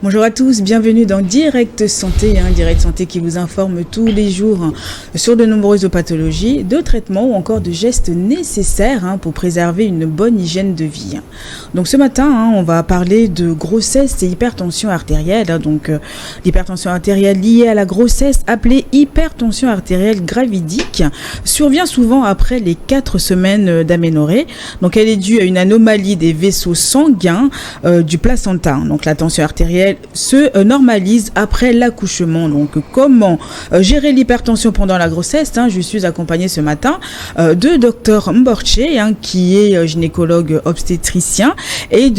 Bonjour à tous, bienvenue dans Direct Santé, Direct Santé qui vous informe tous les jours sur de nombreuses pathologies, de traitements ou encore de gestes nécessaires pour préserver une bonne hygiène de vie. Donc ce matin, on va parler de grossesse et hypertension artérielle. Donc l'hypertension artérielle liée à la grossesse, appelée hypertension artérielle gravidique, survient souvent après les 4 semaines d'aménorrhée. Donc elle est due à une anomalie des vaisseaux sanguins du placenta. Donc la tension artérielle se normalise après l'accouchement. Donc comment gérer l'hypertension pendant la grossesse? Je suis accompagnée ce matin de Dr Mborche, qui est gynécologue obstétricien, et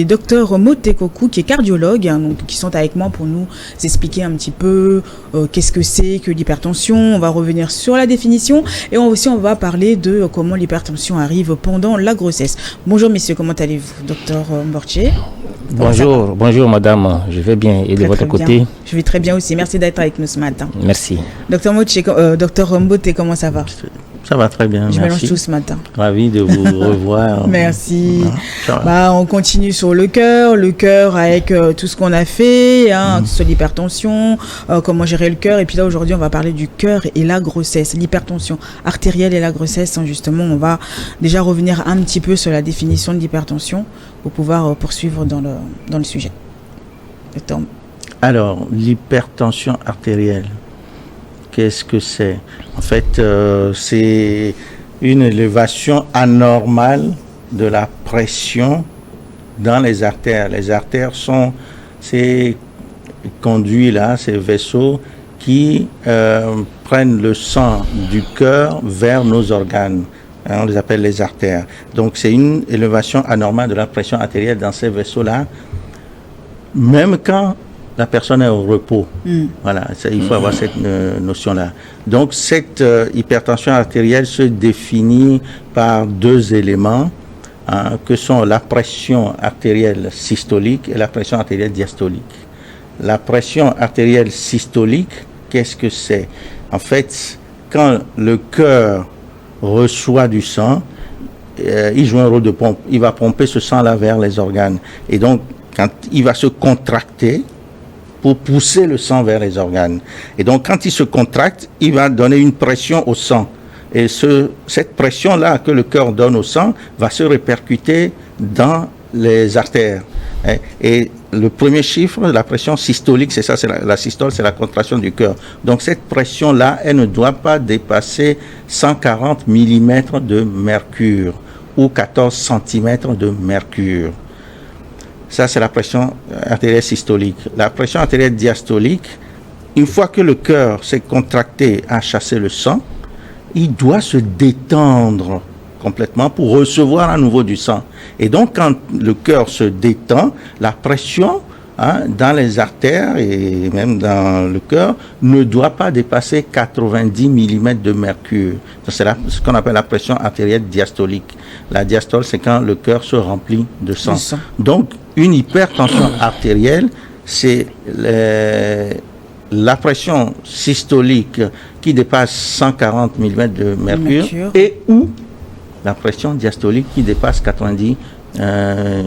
Dr Motekoku, qui est cardiologue, donc qui sont avec moi pour nous expliquer un petit peu qu'est-ce que c'est que l'hypertension. On va revenir sur la définition et on va parler de comment l'hypertension arrive pendant la grossesse. Bonjour messieurs, comment allez-vous, Dr Mborche? Bonjour madame, je vais bien. Et de votre côté? Bien. Je vais très bien aussi, merci d'être avec nous ce matin. Merci. Dr Mbote, comment ça va? Ça va très bien, Je merci. mélange tout ce matin. Ravi de vous revoir. Merci. On continue sur le cœur avec tout ce qu'on a fait, que ce soit l'hypertension, comment gérer le cœur. Et puis là, aujourd'hui, on va parler du cœur et la grossesse, l'hypertension artérielle et la grossesse. Justement, on va déjà revenir un petit peu sur la définition de l'hypertension pour pouvoir poursuivre dans le sujet. Alors, l'hypertension artérielle, qu'est-ce que c'est? En fait, c'est une élévation anormale de la pression dans les artères. Les artères sont ces conduits-là, ces vaisseaux qui prennent le sang du cœur vers nos organes. On les appelle les artères. Donc, c'est une élévation anormale de la pression artérielle dans ces vaisseaux-là, même quand la personne est au repos. Voilà, il faut avoir cette notion-là. Donc, cette hypertension artérielle se définit par 2 éléments, que sont la pression artérielle systolique et la pression artérielle diastolique. La pression artérielle systolique, qu'est-ce que c'est? En fait, quand le cœur reçoit du sang, il joue un rôle de pompe. Il va pomper ce sang-là vers les organes. Et donc, quand il va se contracter pour pousser le sang vers les organes. Et donc, quand il se contracte, il va donner une pression au sang. Et cette pression-là que le cœur donne au sang va se répercuter dans les artères. Et le premier chiffre, la pression systolique, c'est ça, la systole, c'est la contraction du cœur. Donc, cette pression-là, elle ne doit pas dépasser 140 mm de mercure ou 14 cm de mercure. Ça, c'est la pression artérielle systolique. La pression artérielle diastolique, une fois que le cœur s'est contracté à chasser le sang, il doit se détendre complètement pour recevoir à nouveau du sang. Et donc, quand le cœur se détend, la pression dans les artères et même dans le cœur ne doit pas dépasser 90 mm de mercure. C'est ce qu'on appelle la pression artérielle diastolique. La diastole, c'est quand le cœur se remplit de sang. Donc, une hypertension artérielle, c'est la pression systolique qui dépasse 140 mm de mercure et ou la pression diastolique qui dépasse 90,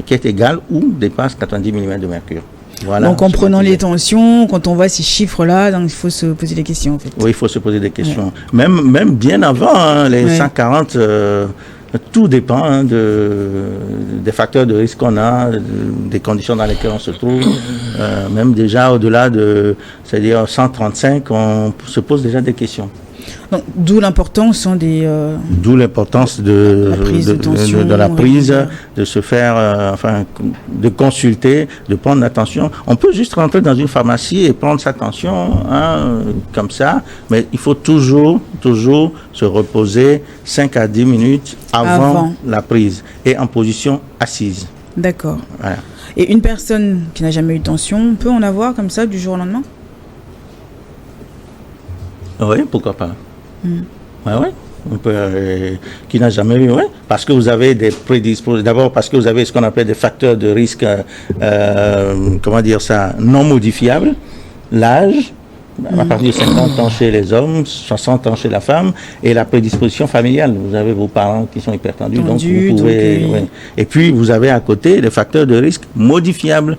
qui est égale ou dépasse 90 mm de mercure. Voilà, donc en prenant les tensions, quand on voit ces chiffres-là, donc il faut se poser des questions en fait. Oui, il faut se poser des questions. Ouais. Même bien avant, les 140, tout dépend des facteurs de risque qu'on a, des conditions dans lesquelles on se trouve. Même déjà au-delà c'est-à-dire 135, on se pose déjà des questions. Donc, d'où l'importance d'où l'importance de la prise, de se faire, de consulter, de prendre l'attention. On peut juste rentrer dans une pharmacie et prendre sa tension, comme ça, mais il faut toujours se reposer 5 à 10 minutes avant la prise et en position assise. D'accord. Voilà. Et une personne qui n'a jamais eu de tension peut en avoir comme ça du jour au lendemain? Oui, pourquoi pas. Ouais. On peut, qui n'a jamais eu, parce que vous avez des prédispositions. D'abord parce que vous avez ce qu'on appelle des facteurs de risque, non modifiables. L'âge, à partir de 50 ans chez les hommes, 60 ans chez la femme, et la prédisposition familiale. Vous avez vos parents qui sont hypertendus, donc vous pouvez. Et puis vous avez à côté les facteurs de risque modifiables.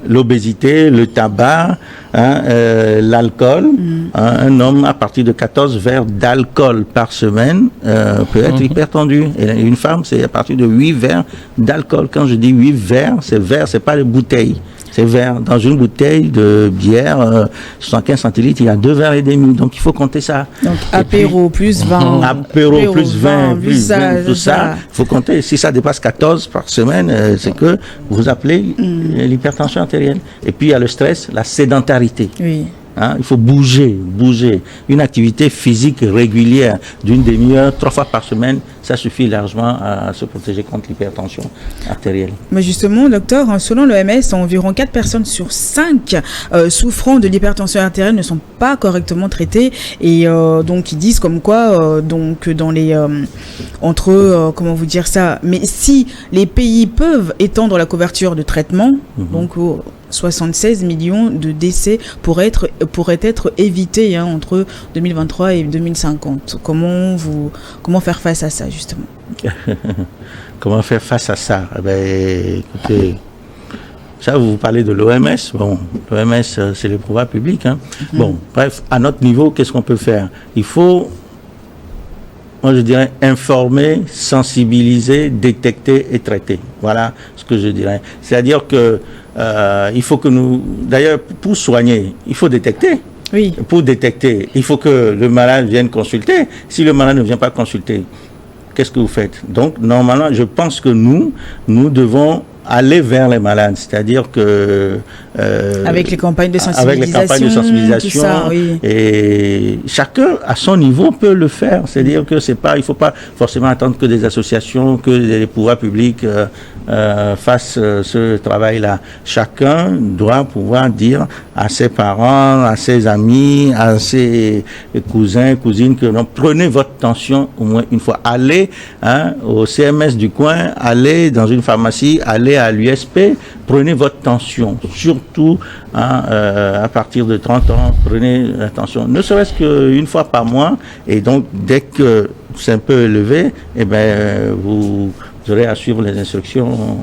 l'obésité, le tabac, l'alcool. Un homme à partir de 14 verres d'alcool par semaine peut être hypertendu. Et une femme, c'est à partir de 8 verres d'alcool. Quand je dis 8 verres, c'est pas les bouteilles. C'est verre. Dans une bouteille de bière, 75 centilitres, il y a 2 verres et demi. Donc, il faut compter ça. Donc, apéro plus 20. Apéro plus 20, plus 20, tout ça. Il faut compter. Si ça dépasse 14 par semaine, c'est que vous appelez l'hypertension artérielle. Et puis, il y a le stress, la sédentarité. Oui. Il faut bouger. Une activité physique régulière d'une demi-heure, 3 fois par semaine, ça suffit largement à se protéger contre l'hypertension artérielle. Mais justement, docteur, selon l'OMS, environ 4 personnes sur 5 souffrant de l'hypertension artérielle ne sont pas correctement traitées. Et donc, ils disent comme quoi, donc, dans les... comment vous dire ça, mais si les pays peuvent étendre la couverture de traitement, donc... 76 millions de décès pourraient être évités entre 2023 et 2050. Comment faire face à ça, justement? Comment faire face à ça? Écoutez, ça, vous parlez de l'OMS. Bon, l'OMS, c'est le pouvoir public. Bon, bref, à notre niveau, qu'est-ce qu'on peut faire? Il faut, moi je dirais, informer, sensibiliser, détecter et traiter. Voilà ce que je dirais. C'est-à-dire que il faut que nous... D'ailleurs, pour soigner, il faut détecter. Oui. Pour détecter, il faut que le malade vienne consulter. Si le malade ne vient pas consulter, qu'est-ce que vous faites? Donc, normalement, je pense que nous devons aller vers les malades, c'est-à-dire que avec les campagnes de sensibilisation, tout ça, oui. Et chacun à son niveau peut le faire, c'est-à-dire que il faut pas forcément attendre que des associations, que les pouvoirs publics fassent ce travail-là. Chacun doit pouvoir dire à ses parents, à ses amis, à ses cousins, cousines que non, prenez votre tension au moins une fois. Allez au CMS du coin, allez dans une pharmacie, allez à l'USP, prenez votre tension, surtout à partir de 30 ans, prenez la tension, ne serait-ce qu'une fois par mois, et donc dès que c'est un peu élevé, vous aurez à suivre les instructions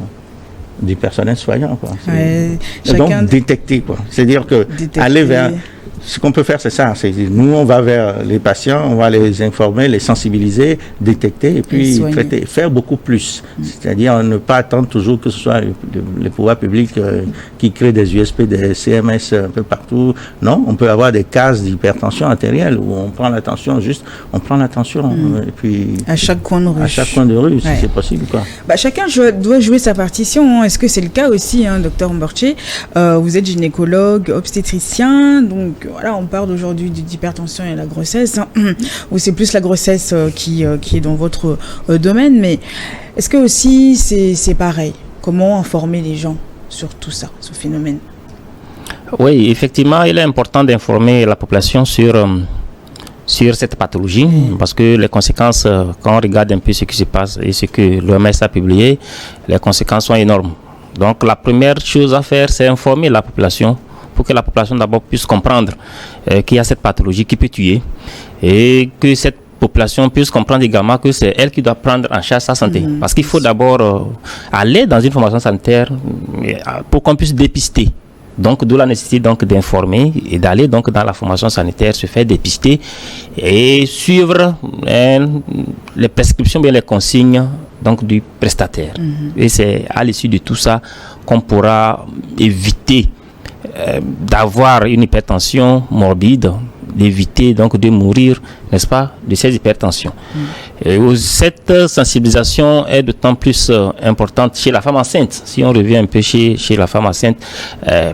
du personnel soignant, quoi. Donc détecter, quoi. C'est-à-dire que aller vers... Ce qu'on peut faire, c'est ça. Nous, on va vers les patients, on va les informer, les sensibiliser, détecter et puis traiter. Faire beaucoup plus. C'est-à-dire ne pas attendre toujours que ce soit les pouvoirs publics qui créent des USP, des CMS un peu partout. Non, on peut avoir des cases d'hypertension artérielle où on prend l'attention, et puis... À chaque coin de rue. À chaque coin de rue, si c'est possible, quoi. Chacun doit jouer sa partition. Est-ce que c'est le cas aussi, docteur Mborché? Vous êtes gynécologue, obstétricien, donc... Voilà, on parle aujourd'hui d'hypertension et la grossesse, ou c'est plus la grossesse qui est dans votre domaine, mais est-ce que aussi c'est pareil? Comment informer les gens sur tout ça, ce phénomène? Oui, effectivement, il est important d'informer la population sur cette pathologie, parce que les conséquences, quand on regarde un peu ce qui se passe et ce que l'OMS a publié, les conséquences sont énormes. Donc la première chose à faire, c'est informer la population, pour que la population d'abord puisse comprendre qu'il y a cette pathologie qui peut tuer, et que cette population puisse comprendre également que c'est elle qui doit prendre en charge sa santé. Parce qu'il faut d'abord aller dans une formation sanitaire pour qu'on puisse dépister. Donc, d'où la nécessité d'informer et d'aller donc dans la formation sanitaire, se faire dépister et suivre les prescriptions, bien les consignes donc du prestataire. Et c'est à l'issue de tout ça qu'on pourra éviter d'avoir une hypertension morbide, d'éviter donc de mourir, n'est-ce pas, de ces hypertensions. Et cette sensibilisation est d'autant plus importante chez la femme enceinte, si on revient un peu chez la femme enceinte,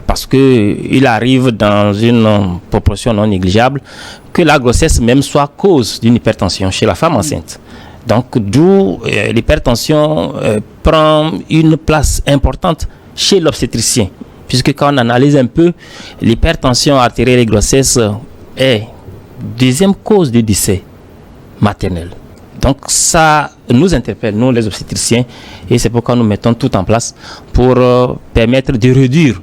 parce que il arrive dans une proportion non négligeable que la grossesse même soit cause d'une hypertension chez la femme enceinte. Donc d'où l'hypertension prend une place importante chez l'obstétricien, puisque quand on analyse un peu, l'hypertension artérielle et grossesse est deuxième cause de décès maternel. Donc ça nous interpelle, nous les obstétriciens, et c'est pourquoi nous mettons tout en place pour permettre de réduire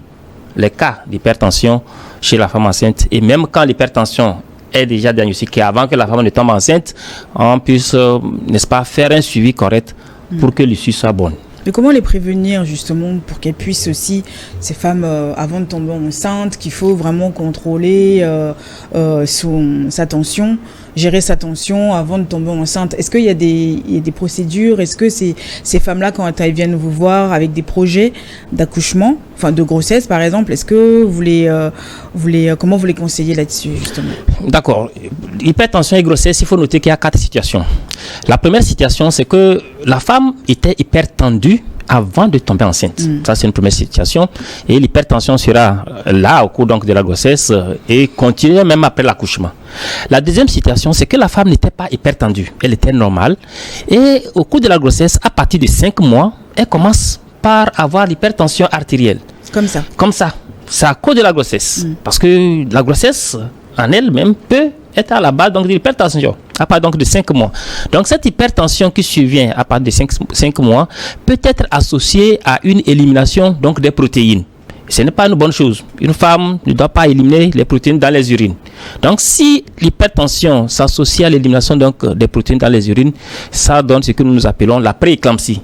les cas d'hypertension chez la femme enceinte. Et même quand l'hypertension est déjà diagnostiquée, avant que la femme ne tombe enceinte, on puisse, n'est-ce pas, faire un suivi correct pour que l'issue soit bonne. Mais comment les prévenir justement pour qu'elles puissent aussi, ces femmes avant de tomber enceinte, qu'il faut vraiment contrôler sa tension, gérer sa tension avant de tomber enceinte? Est-ce qu'il y a des procédures? Est-ce que ces femmes-là, quand elles viennent vous voir avec des projets d'accouchement, enfin de grossesse par exemple, est-ce que comment vous les conseillez là-dessus justement? D'accord. Hypertension et grossesse, il faut noter qu'il y a 4 situations. La première situation, c'est que la femme était hypertendue avant de tomber enceinte. Ça, c'est une première situation. Et l'hypertension sera là au cours donc de la grossesse et continuer même après l'accouchement. La deuxième situation, c'est que la femme n'était pas hypertendue. Elle était normale. Et au cours de la grossesse, à partir de 5 mois, elle commence par avoir l'hypertension artérielle. Comme ça. Comme ça. C'est à cause de la grossesse. Parce que la grossesse, en elle-même, peut être à la base donc, de l'hypertension, à partir donc de 5 mois. Donc, cette hypertension qui survient à partir de 5 mois peut être associée à une élimination donc, des protéines. Ce n'est pas une bonne chose. Une femme ne doit pas éliminer les protéines dans les urines. Donc, si l'hypertension s'associe à l'élimination donc, des protéines dans les urines, ça donne ce que nous appelons la prééclampsie.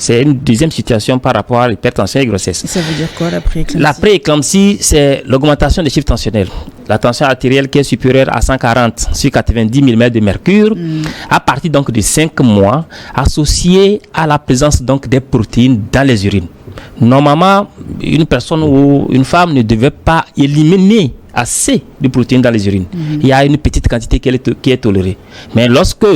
C'est une deuxième situation par rapport à l'hypertension et grossesse. Ça veut dire quoi la prééclampsie? La prééclampsie, c'est l'augmentation des chiffres tensionnels. La tension artérielle qui est supérieure à 140 sur 90 mm de mercure, à partir donc de 5 mois, associée à la présence donc des protéines dans les urines. Normalement, une personne ou une femme ne devait pas éliminer assez de protéines dans les urines. Il y a une petite quantité qui est tolérée. Mais lorsque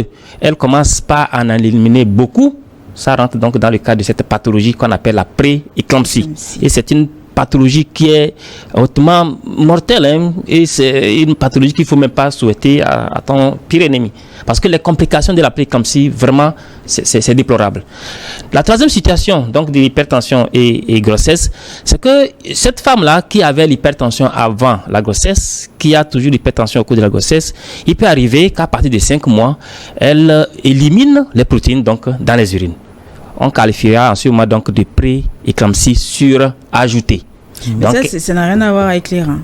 elle commence pas à en éliminer beaucoup, ça rentre donc dans le cadre de cette pathologie qu'on appelle la prééclampsie. Et c'est une pathologie qui est hautement mortelle. Et c'est une pathologie qu'il ne faut même pas souhaiter à ton pire ennemi. Parce que les complications de la prééclampsie, vraiment, c'est déplorable. La troisième situation donc, de l'hypertension et grossesse, c'est que cette femme-là qui avait l'hypertension avant la grossesse, qui a toujours l'hypertension au cours de la grossesse, il peut arriver qu'à partir de 5 mois, elle élimine les protéines donc, dans les urines. On qualifiera en ce moment donc de prééclampsie surajoutée. Mais donc, ça n'a rien à voir avec les reins.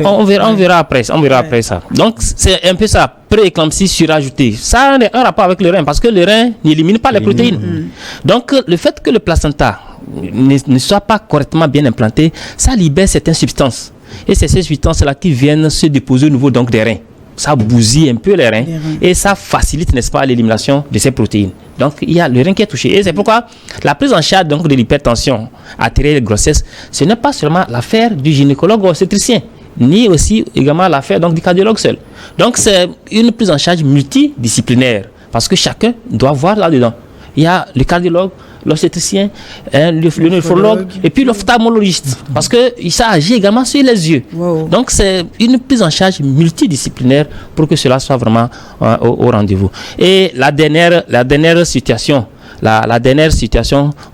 On verra après ça. Donc c'est un peu ça, prééclampsie surajoutée. Ça a un rapport avec le rein parce que le rein n'élimine pas les protéines. Donc le fait que le placenta ne soit pas correctement bien implanté, ça libère certaines substances. Et c'est ces substances-là qui viennent se déposer au niveau donc des reins. Ça bousille un peu les reins et ça facilite, n'est-ce pas, l'élimination de ces protéines. Donc, il y a le rein qui est touché. Et c'est pourquoi la prise en charge donc, de l'hypertension artérielle et de grossesse, ce n'est pas seulement l'affaire du gynécologue ou obstétricien, ni aussi également l'affaire donc, du cardiologue seul. Donc, c'est une prise en charge multidisciplinaire parce que chacun doit voir là-dedans. Il y a le cardiologue, l'obstétricien, le néphrologue et puis l'ophtalmologiste. Parce que ça agit également sur les yeux. Wow. Donc, c'est une prise en charge multidisciplinaire pour que cela soit vraiment au rendez-vous. Et la dernière situation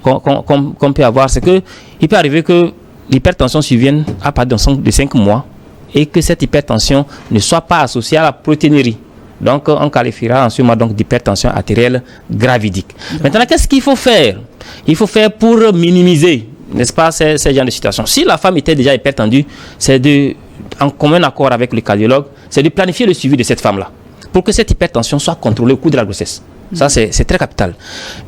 qu'on peut avoir, c'est qu'il peut arriver que l'hypertension survienne à partir de 5 mois et que cette hypertension ne soit pas associée à la protéinurie. Donc, on qualifiera en ce moment donc d'hypertension artérielle gravidique. Maintenant, qu'est-ce qu'il faut faire? Il faut faire pour minimiser, n'est-ce pas, ces genres de situations. Si la femme était déjà hypertendue, c'est en commun accord avec le cardiologue, c'est de planifier le suivi de cette femme-là pour que cette hypertension soit contrôlée au cours de la grossesse. Ça, c'est très capital.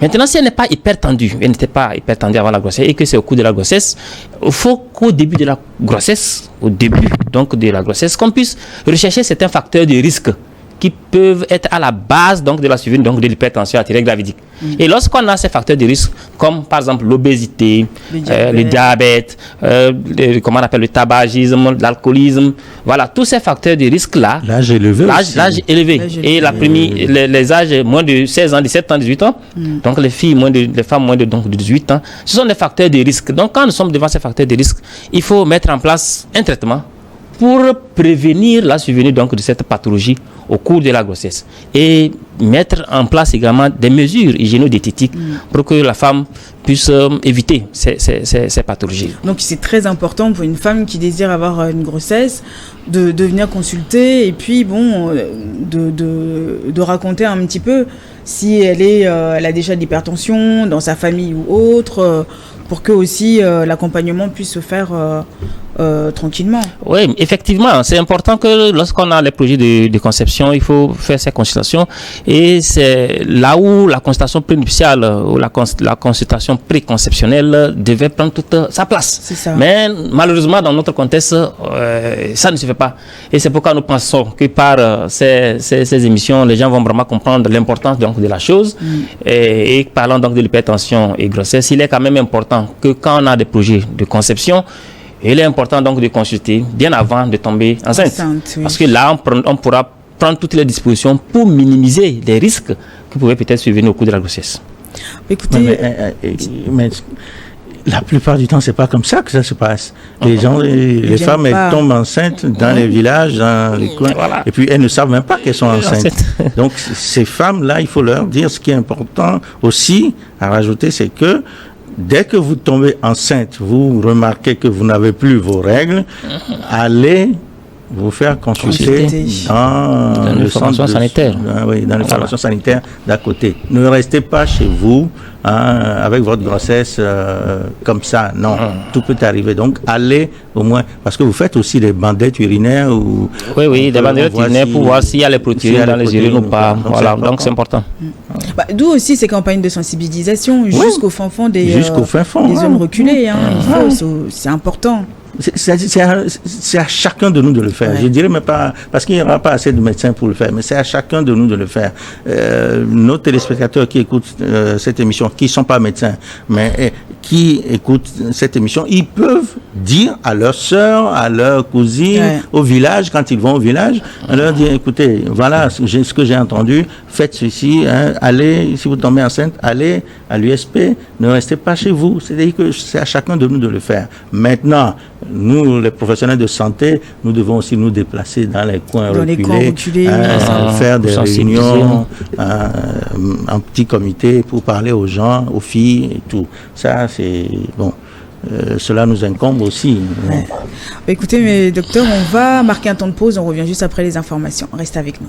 Maintenant, si elle n'est pas hypertendue, elle n'était pas hypertendue avant la grossesse et que c'est au cours de la grossesse, il faut qu'au début de la grossesse, qu'on puisse rechercher certains facteurs de risque qui peuvent être à la base donc, de la survenue donc, de l'hypertension artérielle gravidique. Et lorsqu'on a ces facteurs de risque, comme par exemple l'obésité, le diabète, le tabagisme, l'alcoolisme, voilà, tous ces facteurs de risque-là. L'âge élevé. L'âge élevé. Et les âges moins de 16 ans, 17 ans, 18 ans, donc les femmes moins de 18 ans, ce sont des facteurs de risque. Donc quand nous sommes devant ces facteurs de risque, il faut mettre en place un traitement pour prévenir la survenue donc, de cette pathologie au cours de la grossesse et mettre en place également des mesures hygiéno-diététiques pour que la femme puisse éviter ces pathologies. Donc c'est très important pour une femme qui désire avoir une grossesse de venir consulter et puis de raconter un petit peu si elle a déjà de l'hypertension dans sa famille ou autre pour que aussi l'accompagnement puisse se faire tranquillement. Oui, effectivement, c'est important que lorsqu'on a les projets de conception, il faut faire ces consultations. Et c'est là où la consultation prénuptiale ou la consultation préconceptionnelle devait prendre toute sa place. C'est ça. Mais malheureusement, dans notre contexte, ça ne se fait pas. Et c'est pourquoi nous pensons que par ces émissions, les gens vont vraiment comprendre l'importance donc, de la chose. Et parlant donc de l'hypertension et grossesse, il est quand même important que quand on a des projets de conception, il est important donc de consulter bien avant de tomber enceinte. Oui. Parce que là, on pourra prendre toutes les dispositions pour minimiser les risques qui pouvaient peut-être survenir au cours de la grossesse. Écoutez, mais la plupart du temps, c'est pas comme ça que ça se passe. Les gens, les femmes, elles tombent enceintes dans les villages, dans les coins, et puis elles ne savent même pas qu'elles sont enceintes. Donc, ces femmes-là, il faut leur dire ce qui est important aussi à rajouter, c'est que dès que vous tombez enceinte, vous remarquez que vous n'avez plus vos règles, allez vous faire consulter dans le centre sanitaire. Dans les formations sanitaires d'à côté. Ne restez pas chez vous avec votre grossesse comme ça. Non, tout peut arriver. Donc, allez au moins, parce que vous faites aussi des bandettes urinaires. Oui, des bandettes urinaires pour voir s'il y a les protéines dans les urines ou pas. Voilà, donc c'est important. D'où aussi ces campagnes de sensibilisation jusqu'au fin fond des zones reculées. C'est important. C'est à chacun de nous de le faire. Je dirais même pas, parce qu'il n'y aura pas assez de médecins pour le faire, mais c'est à chacun de nous de le faire. Nos téléspectateurs qui écoutent cette émission, qui ne sont pas médecins, mais qui écoutent cette émission, ils peuvent dire à leurs sœurs, à leurs cousines, au village, quand ils vont au village, leur dire, écoutez, voilà ce que j'ai entendu, faites ceci, allez, si vous tombez enceinte, allez à l'USP, ne restez pas chez vous. C'est-à-dire que c'est à chacun de nous de le faire. Maintenant, nous, les professionnels de santé, nous devons aussi nous déplacer dans les coins reculés, faire des réunions en petit comité pour parler aux gens, aux filles et tout. Ça, c'est bon. Cela nous incombe aussi. Ouais. Écoutez, mais docteur, on va marquer un temps de pause. On revient juste après les informations. Restez avec nous.